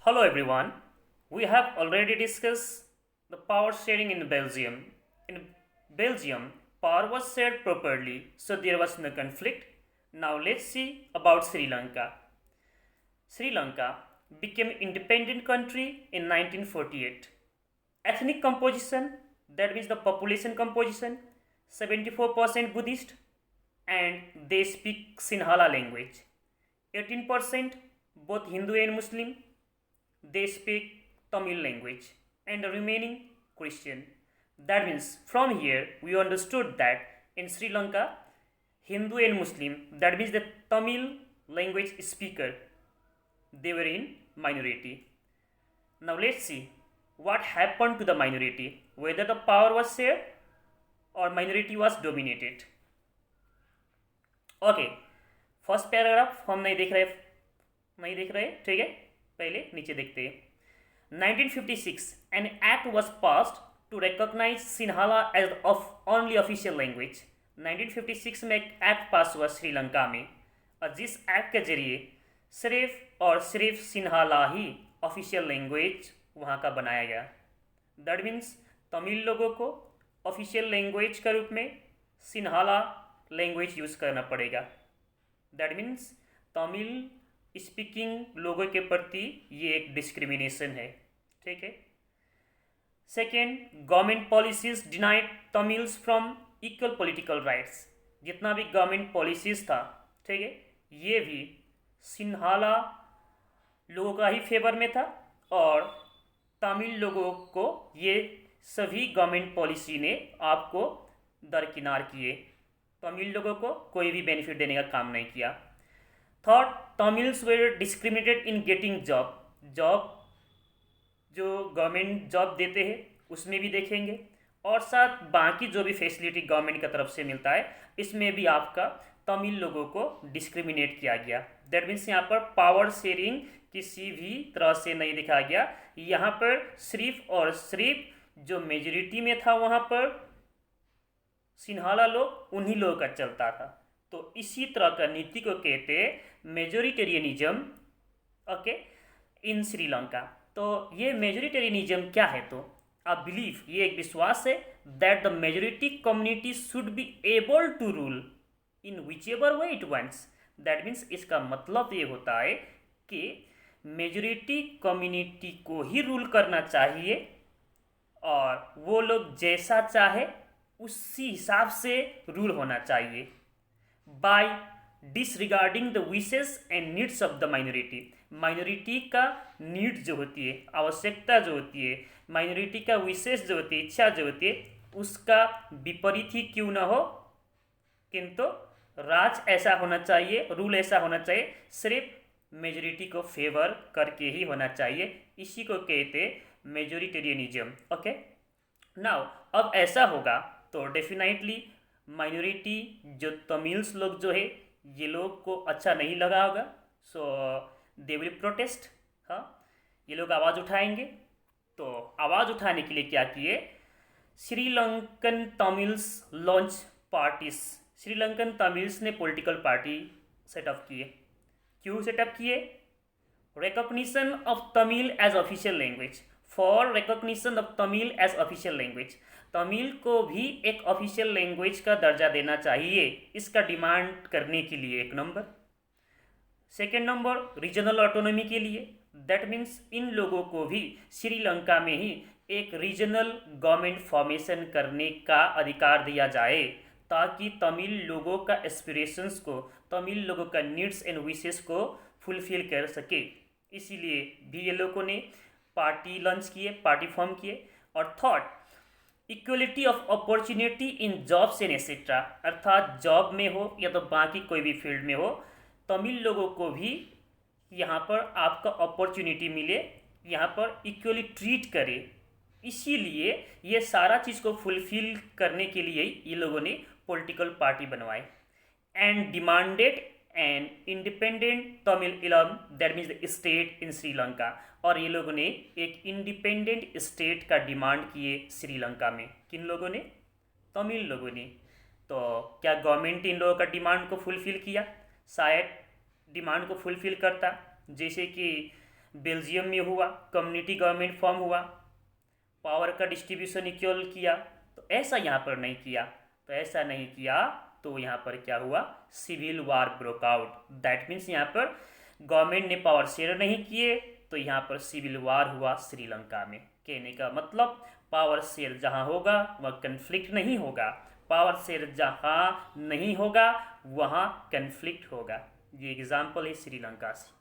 Hello everyone. We have already discussed the power sharing in Belgium. In Belgium, power was shared properly, so there was no conflict. Now let's see about Sri Lanka. Sri Lanka became independent country in 1948. Ethnic composition, that means the population composition, 74% Buddhist and they speak Sinhala language. 18% both Hindu and Muslim, they speak Tamil language and the remaining Christian. That means from here we understood that in Sri Lanka, Hindu and Muslim, that means the Tamil language speaker, they were in minority. Now let's see what happened to the minority, whether the power was shared or minority was dominated. Okay, first paragraph हम नहीं देख रहे ठीक है, पहले नीचे देखते हैं। 1956 an act was passed to recognise Sinhala as only official language. 1956 में एक एक्ट पास हुआ श्रीलंका में, और जिस एक्ट के जरिए सिर्फ सिन्हाला ही ऑफिशियल लैंग्वेज वहाँ का बनाया गया। दैट मीन्स तमिल लोगों को ऑफिशियल लैंग्वेज के रूप में सिन्हाला लैंग्वेज यूज़ करना पड़ेगा। दैट मीन्स तमिल स्पीकिंग लोगों के प्रति ये एक डिस्क्रिमिनेशन है, ठीक है। Second, government policies denied Tamils from equal political rights. जितना भी गवर्नमेंट पॉलिसीज था, ठीक है, ये भी सिन्हाला लोगों का ही फेवर में था, और तमिल लोगों को ये सभी गवर्नमेंट पॉलिसी ने आपको दरकिनार किए। तमिल लोगों को कोई भी बेनिफिट देने का काम नहीं किया। Third, Tamils were discriminated in getting job जो गवर्नमेंट जॉब देते हैं उसमें भी देखेंगे, और साथ बाकी जो भी फैसिलिटी गवर्नमेंट की तरफ से मिलता है इसमें भी आपका तमिल लोगों को डिस्क्रिमिनेट किया गया। दैट मीन्स यहाँ पर पावर शेयरिंग किसी भी तरह से नहीं दिखाया गया। यहाँ पर सिर्फ और सिर्फ जो मेजोरिटी में था वहाँ पर सिन्हाला लोग, उन्हीं लोगों का चलता था। तो इसी तरह का नीति को कहते हैं मेजोरिटेरियनिज्म, ओके, इन श्रीलंका। तो ये मेजोरिटेरियनिज्म क्या है? तो अ बिलीफ, ये एक विश्वास है that the majority community should be able to rule in whichever way it wants. That means इसका मतलब ये होता है कि मेजोरिटी कम्युनिटी को ही रूल करना चाहिए, और वो लोग जैसा चाहे उसी हिसाब से रूल होना चाहिए, by disregarding the wishes and needs of the minority. Minority का नीड जो होती है, आवश्यकता जो होती है, माइनॉरिटी का विशेष जो होती है, इच्छा जो होती है, उसका विपरीत ही क्यों न हो, किंतु राज ऐसा होना चाहिए, रूल ऐसा होना चाहिए, सिर्फ मेजोरिटी को फेवर करके ही होना चाहिए। इसी को कहते मेजोरिटेरियनिज्म, ओके। नाउ अब ऐसा होगा तो डेफिनेटली माइनॉरिटी जो तमिल्स लोग जो है, ये लोग को अच्छा नहीं लगा होगा, सो दे विल प्रोटेस्ट। हाँ, ये लोग आवाज़ उठाएंगे। तो आवाज़ उठाने के लिए क्या किए? Sri Lankan Tamils launch parties. श्रीलंकन तमिल्स ने पॉलिटिकल पार्टी सेटअप किए। क्यों सेटअप किए? Recognition of Tamil as official language, for recognition of Tamil as official language. Tamil को भी एक ऑफिशियल लैंग्वेज का दर्जा देना चाहिए, इसका डिमांड करने के लिए एक number. Second number, regional autonomy के लिए। दैट मीन्स इन लोगों को भी श्रीलंका में ही एक रीजनल गवर्नमेंट फॉर्मेशन करने का अधिकार दिया जाए, ताकि तमिल लोगों का एस्पिरेशंस को, तमिल लोगों का नीड्स एंड विशेस को फुलफिल कर सके। इसीलिए भी ये लोगों ने पार्टी लॉन्च किए, पार्टी फॉर्म किए। और third, equality of opportunity in jobs and etcetera, अर्थात जॉब में हो या तो बाकी कोई भी फील्ड में हो, तमिल लोगों को भी यहाँ पर आपका अपॉर्चुनिटी मिले, यहाँ पर इक्वली ट्रीट करे। इसीलिए ये सारा चीज़ को फुलफिल करने के लिए ये लोगों ने पॉलिटिकल पार्टी बनवाए and demanded an independent Tamil Eelam, that means the state in Sri Lanka. और ये लोगों ने एक इंडिपेंडेंट स्टेट का डिमांड किए श्रीलंका में। किन लोगों ने? तमिल लोगों ने। तो क्या गवर्नमेंट इन लोगों का डिमांड को फुलफिल किया? शायद डिमांड को फुलफिल करता, जैसे कि बेल्जियम में हुआ, कम्युनिटी गवर्नमेंट फॉर्म हुआ, पावर का डिस्ट्रीब्यूशन इक्वल किया। तो ऐसा यहाँ पर नहीं किया, तो ऐसा नहीं किया तो यहाँ पर क्या हुआ, civil war broke out. That means यहाँ पर गवर्नमेंट ने पावर शेयर नहीं किए, तो यहाँ पर सिविल वार हुआ श्रीलंका में। कहने का मतलब पावर शेयर जहाँ होगा वह कन्फ्लिक्ट नहीं होगा, पावर शेयर जहाँ नहीं होगा वहाँ कन्फ्लिक्ट होगा। ये एग्जाम्पल है श्रीलंका से।